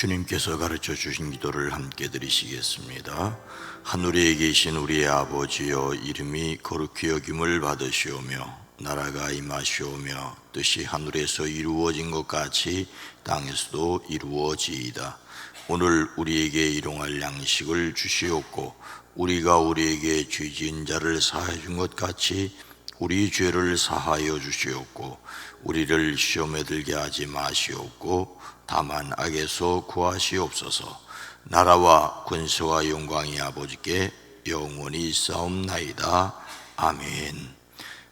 주님께서 가르쳐 주신 기도를 함께 드리시겠습니다. 하늘에 계신 우리의 아버지여, 이름이 거룩히 여김을 받으시오며 나라가 임하시오며 뜻이 하늘에서 이루어진 것 같이 땅에서도 이루어지이다. 오늘 우리에게 일용할 양식을 주시옵고 우리가 우리에게 죄 지은 자를 사하여 준 것 같이 우리 죄를 사하여 주시옵고 우리를 시험에 들게 하지 마시옵고 다만 악에서 구하시옵소서. 나라와 권세와 영광이 아버지께 영원히 있사옵나이다. 아멘.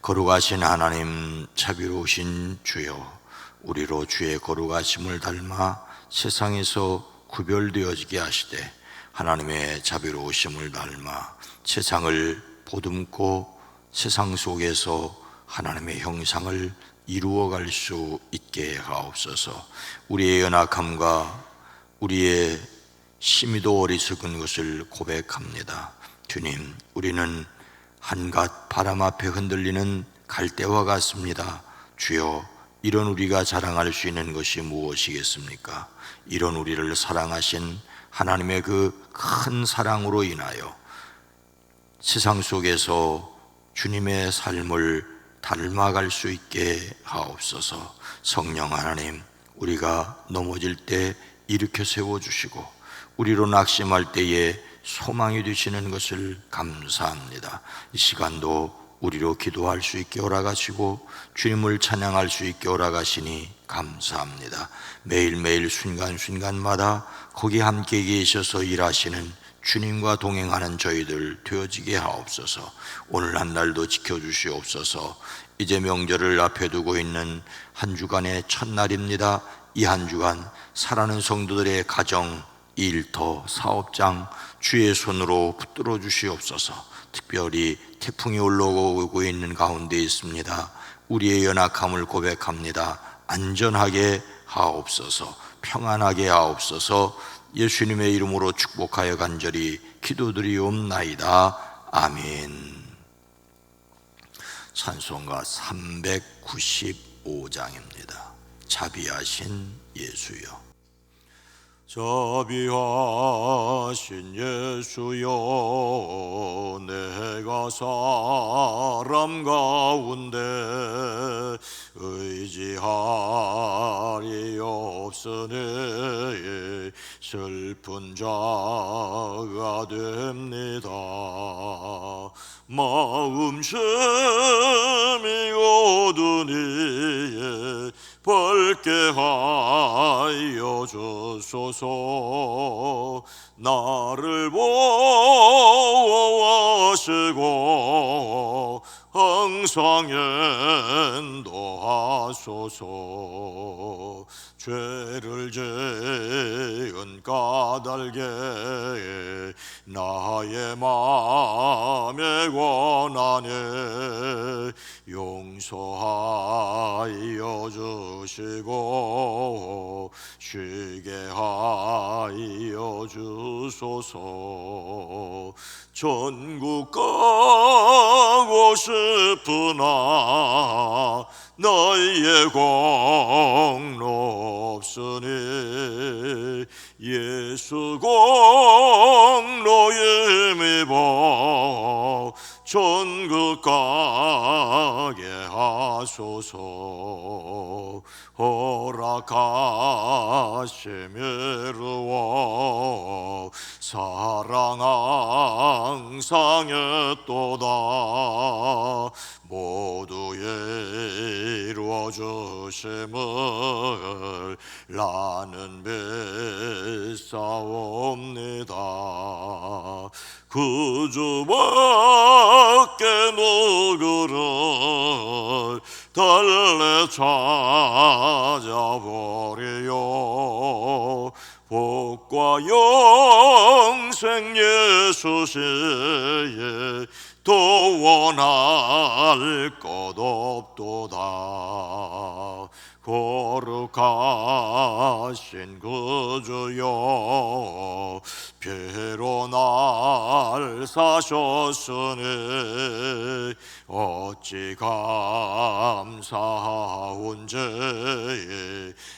거룩하신 하나님, 자비로우신 주여, 우리로 주의 거룩하심을 닮아 세상에서 구별되어지게 하시되 하나님의 자비로우심을 닮아 세상을 보듬고 세상 속에서 하나님의 형상을 이루어갈 수 있게 하옵소서. 우리의 연약함과 우리의 심히도 어리석은 것을 고백합니다. 주님, 우리는 한갓 바람 앞에 흔들리는 갈대와 같습니다. 주여, 이런 우리가 자랑할 수 있는 것이 무엇이겠습니까? 이런 우리를 사랑하신 하나님의 그 큰 사랑으로 인하여 세상 속에서 주님의 삶을 닮아갈 수 있게 하옵소서. 성령 하나님, 우리가 넘어질 때 일으켜 세워주시고 우리로 낙심할 때에 소망이 되시는 것을 감사합니다. 이 시간도 우리로 기도할 수 있게 허락하시고 주님을 찬양할 수 있게 허락하시니 감사합니다. 매일매일 순간순간마다 거기 함께 계셔서 일하시는 주님과 동행하는 저희들 되어지게 하옵소서. 오늘 한 날도 지켜주시옵소서. 이제 명절을 앞에 두고 있는 한 주간의 첫날입니다. 이 한 주간 사랑하는 성도들의 가정, 일터, 사업장 주의 손으로 붙들어 주시옵소서. 특별히 태풍이 올라오고 있는 가운데 있습니다. 우리의 연약함을 고백합니다. 안전하게 하옵소서. 평안하게 하옵소서. 예수님의 이름으로 축복하여 간절히 기도드리옵나이다. 아멘. 찬송가 395장입니다. 자비하신 예수여. 자비하신 예수여, 내가 사람 가운데 의지할이 없으니 슬픈 자가 됩니다. 마음 심히 어두니 밝게 하여 주소서. 나를 보호하시고 항상 인도하소서. 죄를 지은 까닭에 나의 마음에 권하네 용서하여 주시고 쉬게 하여 주소서. 전국 가고 싶으나 나의 공로 없으니 예수 공로에 힘입어 전국 가게 하소서. 허락하시미르워 사랑 항상 했도다. 모두 이루어 주심을 나는 믿사옵니다. 그 주밖에 누구를 달래 찾아보리요. 복과 영생 예수시에 더 원할 것 없도다. 거룩하신 그 주여 배로 날 사셨으니 어찌 감사한지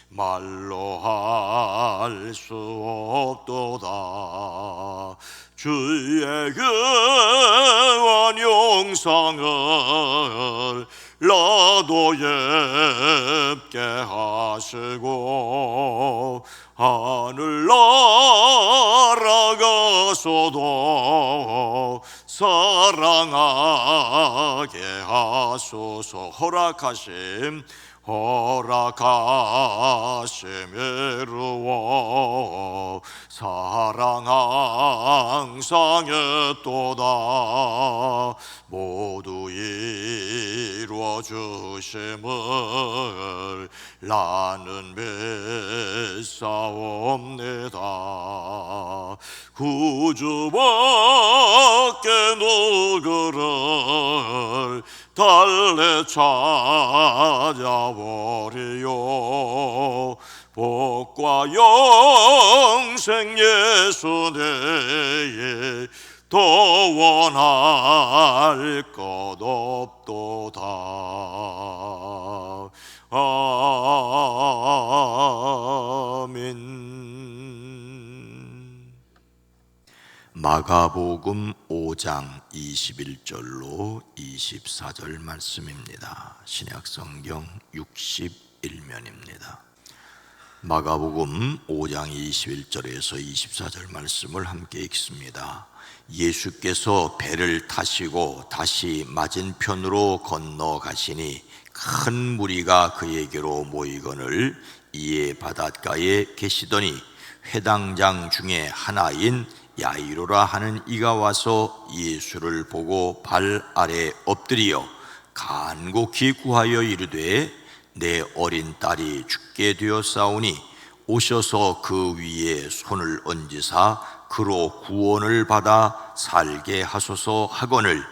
말로 할 수 없도다. 주의 그원 영상을 나도 예쁘게 하시고 하늘 날아가서도 사랑하게 하소서. 허락하심이루어 사랑 항상 했도다. 모두 이루어 주심을 나는 믿사옵니다. 구주밖에 누구를 달래 찾아버리요. 복과 영생 예수 내에 더 원할 것 없도다. 아멘. 마가복음 5장 21절로 24절 말씀입니다. 신약성경 61면입니다. 마가복음 5장 21절에서 24절 말씀을 함께 읽습니다. 예수께서 배를 타시고 다시 맞은편으로 건너가시니 큰 무리가 그에게로 모이거늘 이에 바닷가에 계시더니 회당장 중에 하나인 야이로라 하는 이가 와서 예수를 보고 발 아래 엎드리어 간곡히 구하여 이르되 내 어린 딸이 죽게 되었사오니 오셔서 그 위에 손을 얹으사 그로 구원을 받아 살게 하소서 하거늘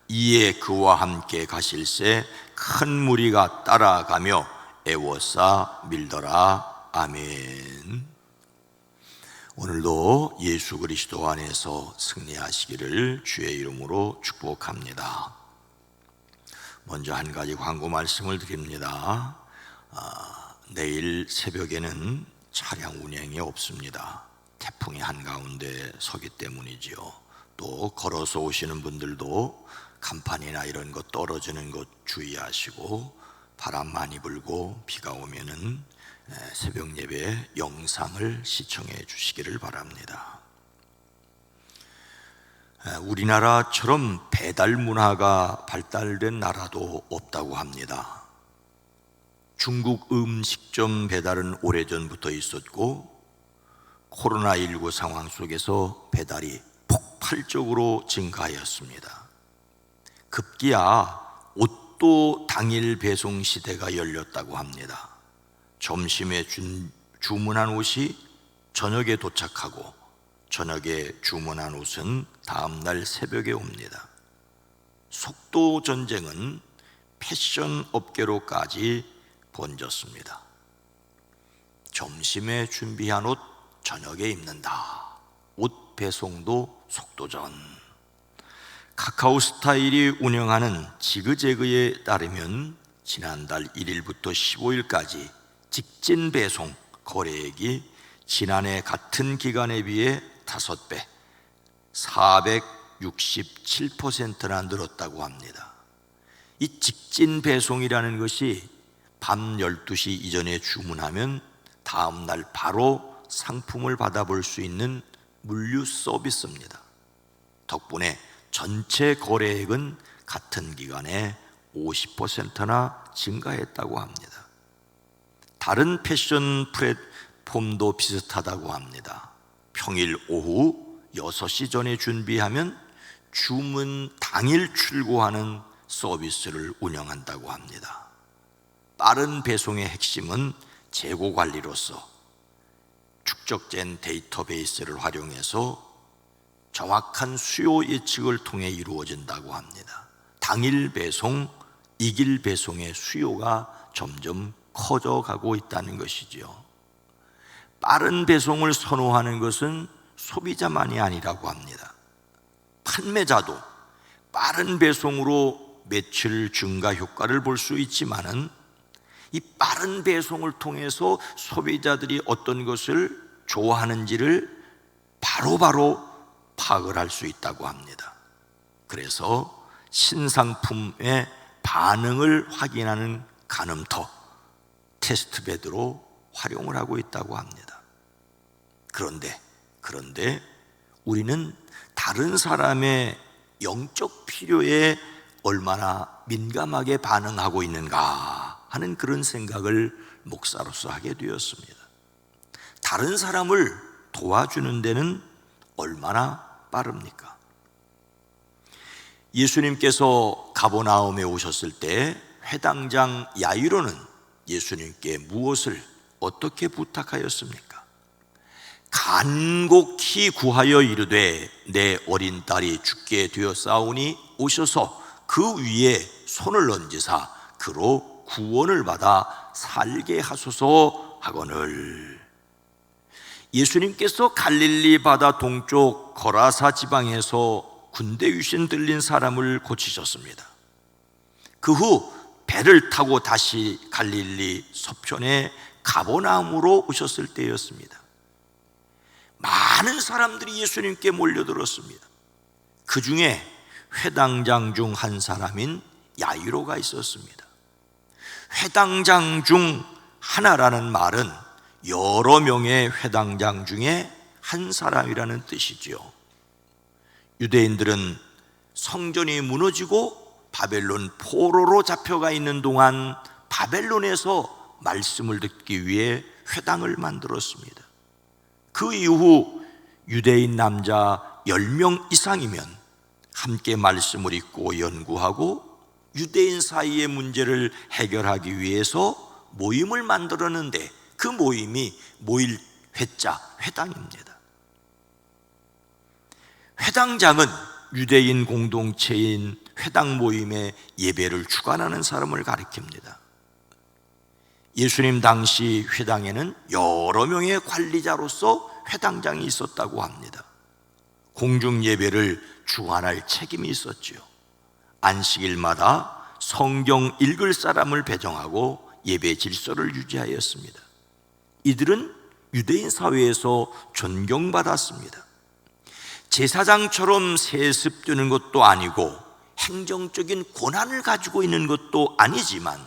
이에 그와 함께 가실새 큰 무리가 따라가며 애워싸 밀더라. 아멘. 오늘도 예수 그리스도 안에서 승리하시기를 주의 이름으로 축복합니다. 먼저 한 가지 광고 말씀을 드립니다. 내일 새벽에는 차량 운행이 없습니다. 태풍이 한가운데 서기 때문이지요. 또 걸어서 오시는 분들도 간판이나 이런 거 떨어지는 것 주의하시고, 바람 많이 불고 비가 오면은 새벽 예배 영상을 시청해 주시기를 바랍니다. 우리나라처럼 배달 문화가 발달된 나라도 없다고 합니다. 중국 음식점 배달은 오래전부터 있었고 코로나19 상황 속에서 배달이 폭발적으로 증가하였습니다. 급기야 옷도 당일 배송 시대가 열렸다고 합니다. 점심에 주문한 옷이 저녁에 도착하고 저녁에 주문한 옷은 다음날 새벽에 옵니다. 속도 전쟁은 패션 업계로까지 번졌습니다. 점심에 준비한 옷 저녁에 입는다. 옷 배송도 속도전. 카카오 스타일이 운영하는 지그재그에 따르면 지난달 1일부터 15일까지 직진 배송 거래액이 지난해 같은 기간에 비해 5배 467%나 늘었다고 합니다. 이 직진 배송이라는 것이 밤 12시 이전에 주문하면 다음날 바로 상품을 받아볼 수 있는 물류 서비스입니다. 덕분에 전체 거래액은 같은 기간에 50%나 증가했다고 합니다. 다른 패션 플랫폼도 비슷하다고 합니다. 평일 오후 6시 전에 준비하면 주문 당일 출고하는 서비스를 운영한다고 합니다. 빠른 배송의 핵심은 재고 관리로서 축적된 데이터베이스를 활용해서 정확한 수요 예측을 통해 이루어진다고 합니다. 당일 배송, 이길 배송의 수요가 점점 커져가고 있다는 것이죠. 빠른 배송을 선호하는 것은 소비자만이 아니라고 합니다. 판매자도 빠른 배송으로 매출 증가 효과를 볼 수 있지만은 이 빠른 배송을 통해서 소비자들이 어떤 것을 좋아하는지를 바로바로 파악을 할 수 있다고 합니다. 그래서 신상품의 반응을 확인하는 가늠터, 테스트베드로 활용을 하고 있다고 합니다. 그런데 우리는 다른 사람의 영적 필요에 얼마나 민감하게 반응하고 있는가 하는 그런 생각을 목사로서 하게 되었습니다. 다른 사람을 도와주는 데는 얼마나 빠릅니까? 예수님께서 가버나움에 오셨을 때 회당장 야이로는 예수님께 무엇을 어떻게 부탁하였습니까? 간곡히 구하여 이르되 내 어린 딸이 죽게 되었사오니 오셔서 그 위에 손을 얹으사 그로 구원을 받아 살게 하소서 하거늘. 예수님께서 갈릴리 바다 동쪽 거라사 지방에서 군대 귀신 들린 사람을 고치셨습니다. 그 후 배를 타고 다시 갈릴리 서편의 가버나움으로 오셨을 때였습니다. 많은 사람들이 예수님께 몰려들었습니다. 그 중에 회당장 중 한 사람인 야이로가 있었습니다. 회당장 중 하나라는 말은 여러 명의 회당장 중에 한 사람이라는 뜻이지요. 유대인들은 성전이 무너지고 바벨론 포로로 잡혀가 있는 동안 바벨론에서 말씀을 듣기 위해 회당을 만들었습니다. 그 이후 유대인 남자 10명 이상이면 함께 말씀을 읽고 연구하고 유대인 사이의 문제를 해결하기 위해서 모임을 만들었는데 그 모임이 모일 회자, 회당입니다. 회당장은 유대인 공동체인 회당 모임의 예배를 주관하는 사람을 가리킵니다. 예수님 당시 회당에는 여러 명의 관리자로서 회당장이 있었다고 합니다. 공중 예배를 주관할 책임이 있었지요. 안식일마다 성경 읽을 사람을 배정하고 예배 질서를 유지하였습니다. 이들은 유대인 사회에서 존경받았습니다. 제사장처럼 세습 되는 것도 아니고 행정적인 권한을 가지고 있는 것도 아니지만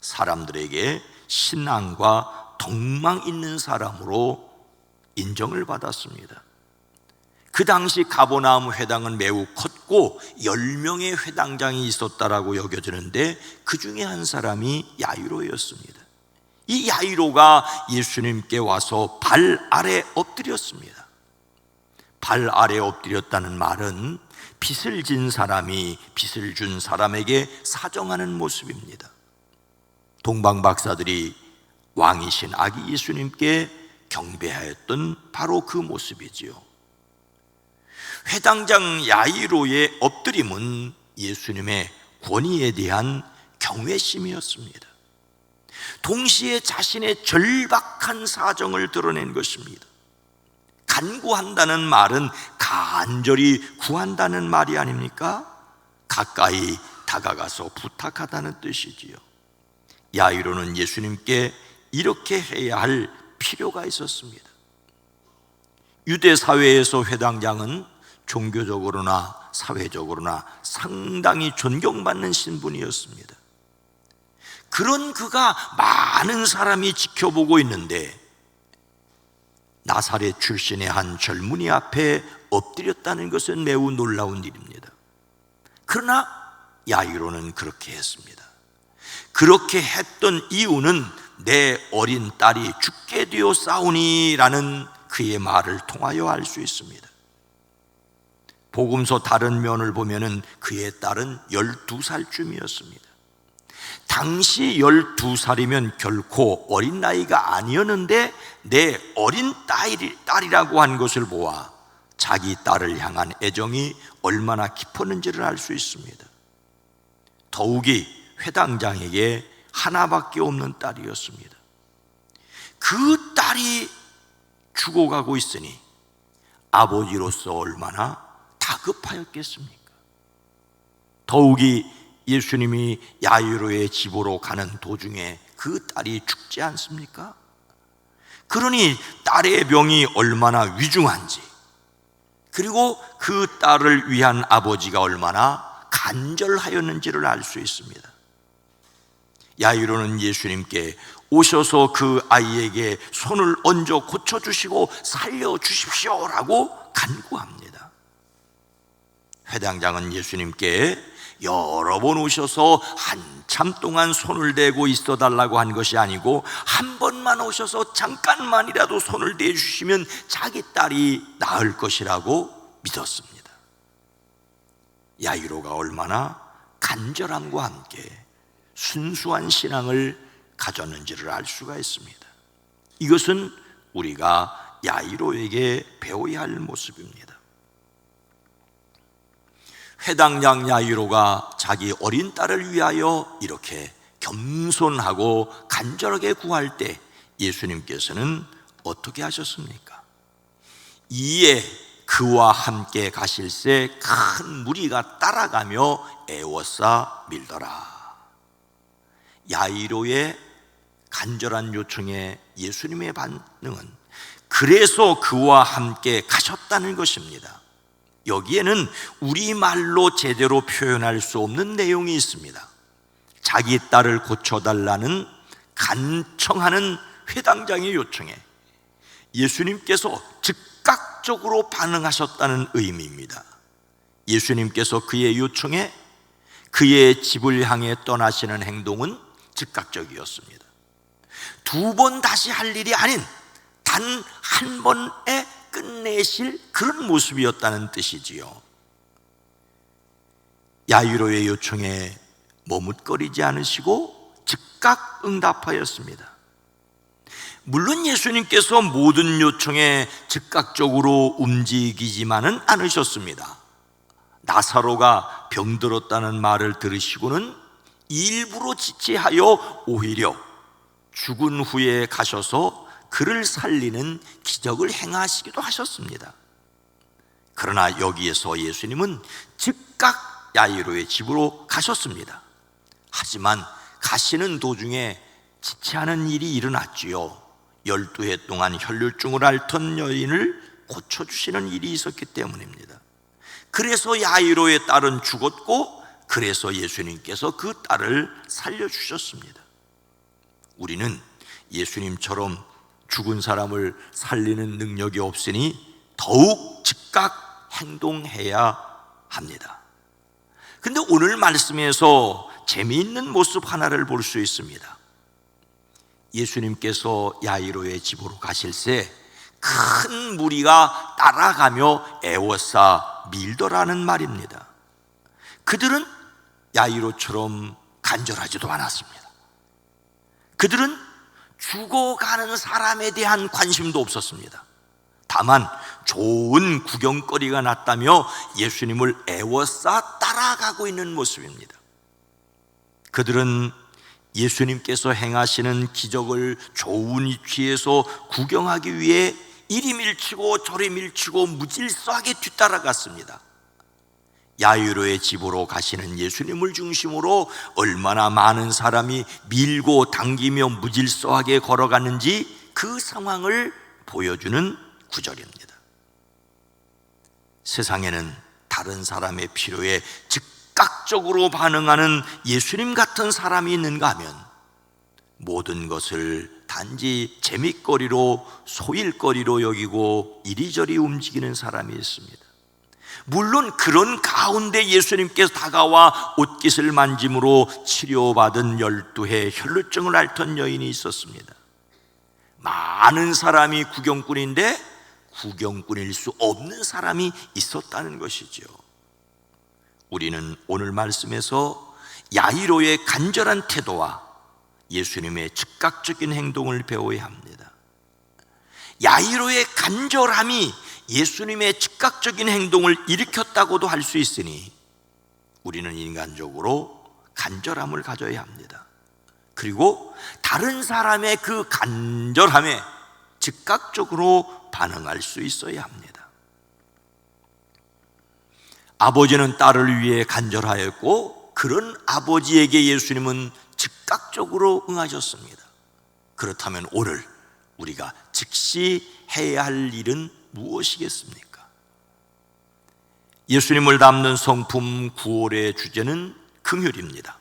사람들에게 신앙과 덕망 있는 사람으로 인정을 받았습니다. 그 당시 가버나움 회당은 매우 컸고 10명의 회당장이 있었다라고 여겨지는데 그 중에 한 사람이 야이로였습니다. 이 야이로가 예수님께 와서 발 아래 엎드렸습니다. 발 아래 엎드렸다는 말은 빚을 진 사람이 빚을 준 사람에게 사정하는 모습입니다. 동방 박사들이 왕이신 아기 예수님께 경배하였던 바로 그 모습이지요. 회당장 야이로의 엎드림은 예수님의 권위에 대한 경외심이었습니다. 동시에 자신의 절박한 사정을 드러낸 것입니다. 간구한다는 말은 간절히 구한다는 말이 아닙니까? 가까이 다가가서 부탁하다는 뜻이지요. 야이로는 예수님께 이렇게 해야 할 필요가 있었습니다. 유대 사회에서 회당장은 종교적으로나 사회적으로나 상당히 존경받는 신분이었습니다. 그런 그가 많은 사람이 지켜보고 있는데 나사렛 출신의 한 젊은이 앞에 엎드렸다는 것은 매우 놀라운 일입니다. 그러나 야이로는 그렇게 했습니다. 그렇게 했던 이유는 내 어린 딸이 죽게 되었사오니라는 그의 말을 통하여 알 수 있습니다. 복음서 다른 면을 보면은 그의 딸은 12살쯤이었습니다. 당시 12살이면 결코 어린 나이가 아니었는데 내 어린 딸이라고 한 것을 보아 자기 딸을 향한 애정이 얼마나 깊었는지를 알 수 있습니다. 더욱이 회당장에게 하나밖에 없는 딸이었습니다. 그 딸이 죽어가고 있으니 아버지로서 얼마나 다급하였겠습니까? 더욱이 예수님이 야이로의 집으로 가는 도중에 그 딸이 죽지 않습니까? 그러니 딸의 병이 얼마나 위중한지, 그리고 그 딸을 위한 아버지가 얼마나 간절하였는지를 알 수 있습니다. 야이로는 예수님께 오셔서 그 아이에게 손을 얹어 고쳐주시고 살려주십시오라고 간구합니다. 회당장은 예수님께 여러 번 오셔서 한참 동안 손을 대고 있어 달라고 한 것이 아니고 한 번만 오셔서 잠깐만이라도 손을 대주시면 자기 딸이 나을 것이라고 믿었습니다. 야이로가 얼마나 간절함과 함께 순수한 신앙을 가졌는지를 알 수가 있습니다. 이것은 우리가 야이로에게 배워야 할 모습입니다. 회당장 야이로가 자기 어린 딸을 위하여 이렇게 겸손하고 간절하게 구할 때 예수님께서는 어떻게 하셨습니까? 이에 그와 함께 가실새 큰 무리가 따라가며 애워싸 밀더라. 야이로의 간절한 요청에 예수님의 반응은 그래서 그와 함께 가셨다는 것입니다. 여기에는 우리말로 제대로 표현할 수 없는 내용이 있습니다. 자기 딸을 고쳐달라는 간청하는 회당장의 요청에 예수님께서 즉각적으로 반응하셨다는 의미입니다. 예수님께서 그의 요청에 그의 집을 향해 떠나시는 행동은 즉각적이었습니다. 두 번 다시 할 일이 아닌 단 한 번에 끝내실 그런 모습이었다는 뜻이지요. 야이로의 요청에 머뭇거리지 않으시고 즉각 응답하였습니다. 물론 예수님께서 모든 요청에 즉각적으로 움직이지만은 않으셨습니다. 나사로가 병들었다는 말을 들으시고는 일부러 지체하여 오히려 죽은 후에 가셔서 그를 살리는 기적을 행하시기도 하셨습니다. 그러나 여기에서 예수님은 즉각 야이로의 집으로 가셨습니다. 하지만 가시는 도중에 지체하는 일이 일어났지요. 12해 동안 혈류증을 앓던 여인을 고쳐주시는 일이 있었기 때문입니다. 그래서 야이로의 딸은 죽었고 그래서 예수님께서 그 딸을 살려주셨습니다. 우리는 예수님처럼 죽은 사람을 살리는 능력이 없으니 더욱 즉각 행동해야 합니다. 근데 오늘 말씀에서 재미있는 모습 하나를 볼 수 있습니다. 예수님께서 야이로의 집으로 가실새 큰 무리가 따라가며 애워싸 밀더라는 말입니다. 그들은 야이로처럼 간절하지도 않았습니다. 그들은 죽어가는 사람에 대한 관심도 없었습니다. 다만 좋은 구경거리가 났다며 예수님을 애워싸 따라가고 있는 모습입니다. 그들은 예수님께서 행하시는 기적을 좋은 위치에서 구경하기 위해 이리 밀치고 저리 밀치고 무질서하게 뒤따라갔습니다. 야이로의 집으로 가시는 예수님을 중심으로 얼마나 많은 사람이 밀고 당기며 무질서하게 걸어갔는지 그 상황을 보여주는 구절입니다. 세상에는 다른 사람의 필요에 즉각적으로 반응하는 예수님 같은 사람이 있는가 하면 모든 것을 단지 재밌거리로 소일거리로 여기고 이리저리 움직이는 사람이 있습니다. 물론 그런 가운데 예수님께서 다가와 옷깃을 만짐으로 치료받은 12해 혈루증을 앓던 여인이 있었습니다. 많은 사람이 구경꾼인데 구경꾼일 수 없는 사람이 있었다는 것이죠. 우리는 오늘 말씀에서 야이로의 간절한 태도와 예수님의 즉각적인 행동을 배워야 합니다. 야이로의 간절함이 예수님의 즉각적인 행동을 일으켰다고도 할 수 있으니 우리는 인간적으로 간절함을 가져야 합니다. 그리고 다른 사람의 그 간절함에 즉각적으로 반응할 수 있어야 합니다. 아버지는 딸을 위해 간절하였고 그런 아버지에게 예수님은 즉각적으로 응하셨습니다. 그렇다면 오늘 우리가 즉시 해야 할 일은 무엇이겠습니까? 예수님을 담는 성품 9월의 주제는 긍휼입니다.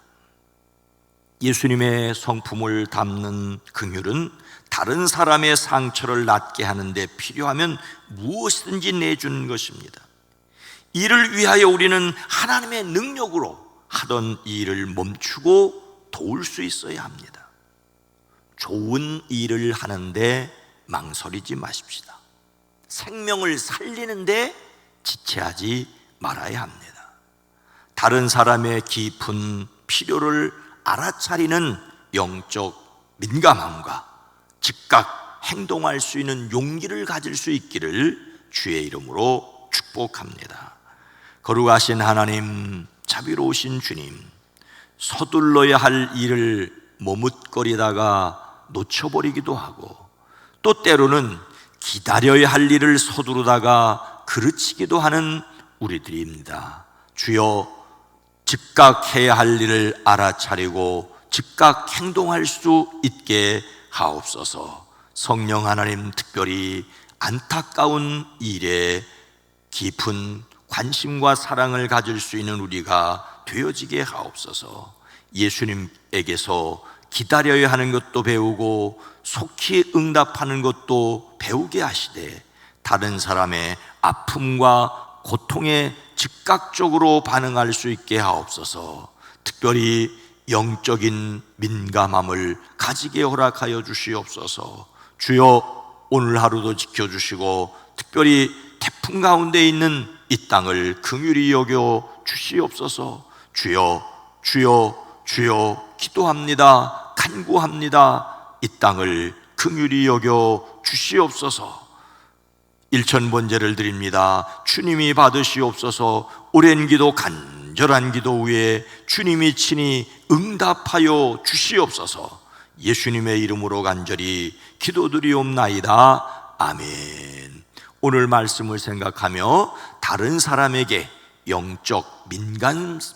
예수님의 성품을 담는 긍휼은 다른 사람의 상처를 낫게 하는데 필요하면 무엇이든지 내주는 것입니다. 이를 위하여 우리는 하나님의 능력으로 하던 일을 멈추고 도울 수 있어야 합니다. 좋은 일을 하는데 망설이지 마십시다. 생명을 살리는데 지체하지 말아야 합니다. 다른 사람의 깊은 필요를 알아차리는 영적 민감함과 즉각 행동할 수 있는 용기를 가질 수 있기를 주의 이름으로 축복합니다. 거룩하신 하나님, 자비로우신 주님, 서둘러야 할 일을 머뭇거리다가 놓쳐버리기도 하고 또 때로는 기다려야 할 일을 서두르다가 그르치기도 하는 우리들입니다. 주여, 즉각 해야 할 일을 알아차리고 즉각 행동할 수 있게 하옵소서. 성령 하나님, 특별히 안타까운 일에 깊은 관심과 사랑을 가질 수 있는 우리가 되어지게 하옵소서. 예수님에게서 기다려야 하는 것도 배우고 속히 응답하는 것도 배우게 하시되 다른 사람의 아픔과 고통에 즉각적으로 반응할 수 있게 하옵소서. 특별히 영적인 민감함을 가지게 허락하여 주시옵소서. 주여, 오늘 하루도 지켜주시고 특별히 태풍 가운데 있는 이 땅을 긍휼히 여겨 주시옵소서. 주여, 주여, 주여, 기도합니다. 간구합니다. 이 땅을 긍휼히 여겨 주시옵소서. 일천번제를 드립니다. 주님이 받으시옵소서. 오랜 기도, 간절한 기도 후에 주님이 친히 응답하여 주시옵소서. 예수님의 이름으로 간절히 기도드리옵나이다. 아멘. 오늘 말씀을 생각하며 다른 사람에게 영적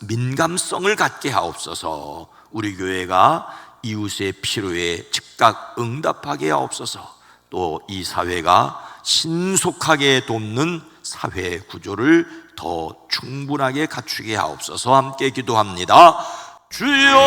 민감성을 갖게 하옵소서. 우리 교회가 이웃의 필요에 즉각 응답하게 하옵소서. 또 이 사회가 신속하게 돕는 사회 구조를 더 충분하게 갖추게 하옵소서. 함께 기도합니다. 주여,